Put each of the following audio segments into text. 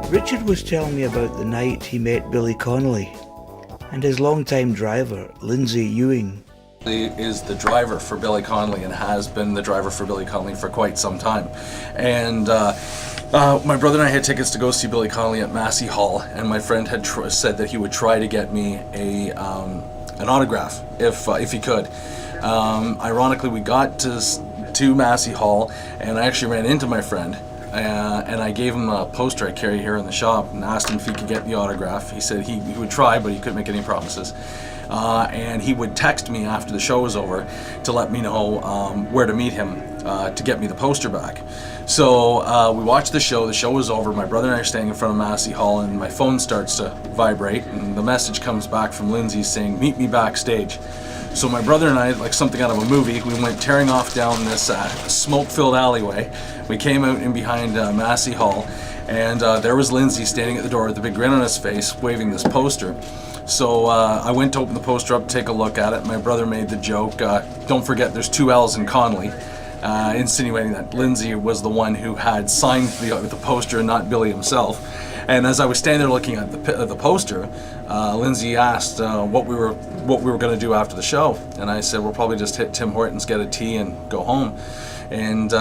Richard was telling me about the night he met Billy Connolly and his longtime driver, Lindsay Ewing. He is the driver for Billy Connolly and has been the driver for Billy Connolly for quite some time. And my brother and I had tickets to go see Billy Connolly at Massey Hall, and my friend had said that he would try to get me an autograph if he could. Ironically, we got to Massey Hall, and I actually ran into my friend. And I gave him a poster I carry here in the shop and asked him if he could get the autograph. He said he would try, but he couldn't make any promises. And he would text me after the show was over to let me know where to meet him to get me the poster back. So we watched the show. The show was over. My brother and I are standing in front of Massey Hall, and my phone starts to vibrate, and the message comes back from Lindsay saying, "Meet me backstage." So my brother and I, like something out of a movie, we went tearing off down this smoke-filled alleyway. We came out in behind Massey Hall, and there was Lindsay standing at the door with a big grin on his face, waving this poster. So I went to open the poster up, take a look at it. My brother made the joke, don't forget there's 2 L's in Connolly, insinuating that Lindsay was the one who had signed the poster and not Billy himself. And as I was standing there looking at the poster, Lindsay asked what we were going to do after the show, and I said we'll probably just hit Tim Hortons, get a tea, and go home. And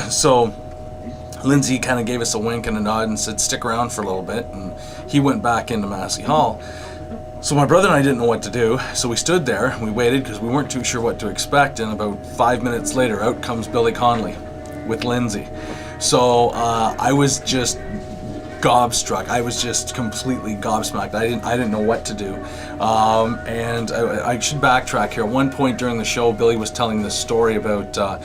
so Lindsay kind of gave us a wink and a nod and said stick around for a little bit, and he went back into Massey Hall. So my brother and I didn't know what to do, so we stood there, we waited because we weren't too sure what to expect, and about 5 minutes later out comes Billy Connolly with Lindsay. So I was just gobstruck. I was just completely gobsmacked. I didn't know what to do. And I should backtrack here. At one point during the show, Billy was telling this story about the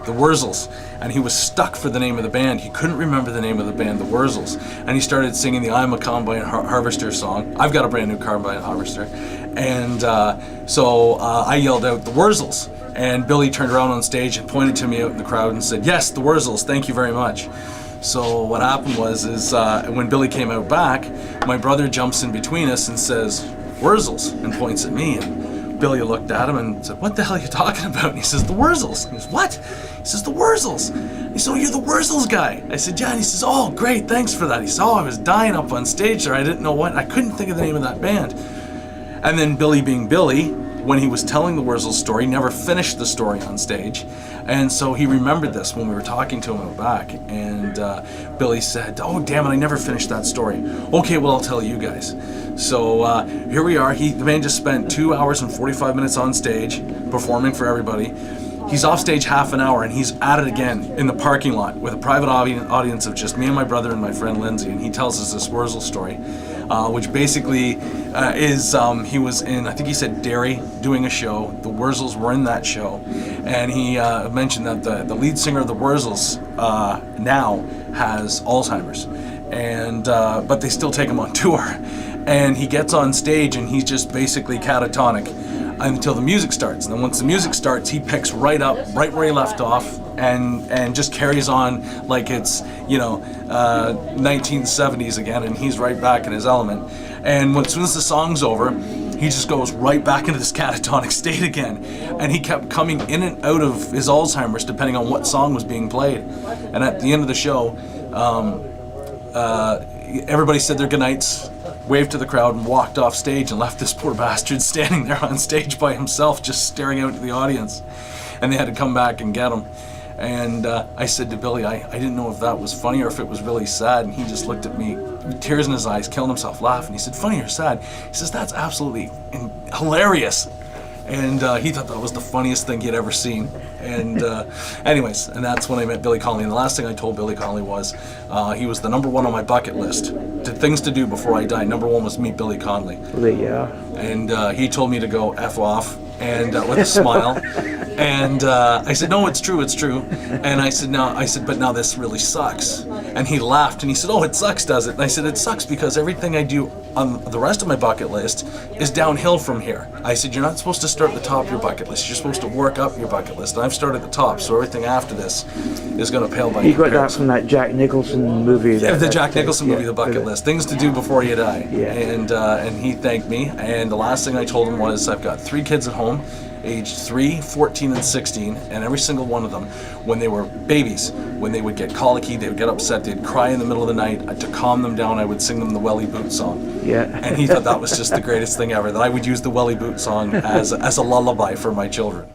Wurzels, and he was stuck for the name of the band. He couldn't remember the name of the band, the Wurzels, and he started singing the "I'm a Combine Harvester" song. I've got a brand new Combine Harvester, and so I yelled out the Wurzels, and Billy turned around on stage and pointed to me out in the crowd and said, "Yes, the Wurzels, thank you very much." So what happened was when Billy came out back, my brother jumps in between us and says, "Wurzels," and points at me, and Billy looked at him and said, "What the hell are you talking about?" And he says, "The Wurzels." He goes, "What?" He says, "The Wurzels." He said, "Oh, you're the Wurzels guy." I said, "Yeah." And he says, "Oh, great, thanks for that." He said, "Oh, I was dying up on stage there. I didn't know what. I couldn't think of the name of that band." And then Billy being Billy, when he was telling the Wurzels story, never finished the story on stage. And so he remembered this when we were talking to him out back. And Billy said, "Oh, damn it, I never finished that story." "Okay, well, I'll tell you guys." So here we are. The man just spent 2 hours and 45 minutes on stage performing for everybody. He's off stage half an hour, and he's at it again in the parking lot with a private audience of just me and my brother and my friend Lindsay. And he tells us this Wurzel story, which basically is he was in, I think he said Derry, doing a show. The Wurzels were in that show, and he mentioned that the lead singer of the Wurzels now has Alzheimer's, and but they still take him on tour. And he gets on stage, and he's just basically catatonic until the music starts. And then once the music starts, he picks right up, right where he left off, and just carries on like it's 1970s again, and he's right back in his element. And as soon as the song's over, he just goes right back into this catatonic state again. And he kept coming in and out of his Alzheimer's depending on what song was being played. And at the end of the show, everybody said their goodnights, waved to the crowd, and walked off stage, and left this poor bastard standing there on stage by himself, just staring out at the audience. And they had to come back and get him. And I said to Billy, I didn't know if that was funny or if it was really sad. And he just looked at me with tears in his eyes, killing himself laughing. He said, "Funny or sad?" He says, "That's absolutely hilarious." And he thought that was the funniest thing he'd ever seen. And anyways, and that's when I met Billy Connolly. And the last thing I told Billy Connolly was he was the number one on my bucket list. Things to do before I die. Number one was meet Billy Connolly. Yeah. And he told me to go F off, and with a smile. And I said, "No, it's true, it's true." And I said, "But now this really sucks." And he laughed and he said, "Oh, it sucks, does it?" And I said, "It sucks because everything I do on the rest of my bucket list is downhill from here." I said, "You're not supposed to start at the top of your bucket list. You're supposed to work up your bucket list. And I've started at the top, so everything after this is going to pale by You got that comparison." from that Jack Nicholson movie. The Jack Nicholson movie, The Bucket List. Things to do before you die. Yeah. And he thanked me. And the last thing I told him was, I've got 3 kids at home. aged 3, 14, and 16, and every single one of them, when they were babies, when they would get colicky, they would get upset, they'd cry in the middle of the night. To calm them down, I would sing them the Welly Boot song. Yeah. And he thought that was just the greatest thing ever, that I would use the Welly Boot song as a lullaby for my children.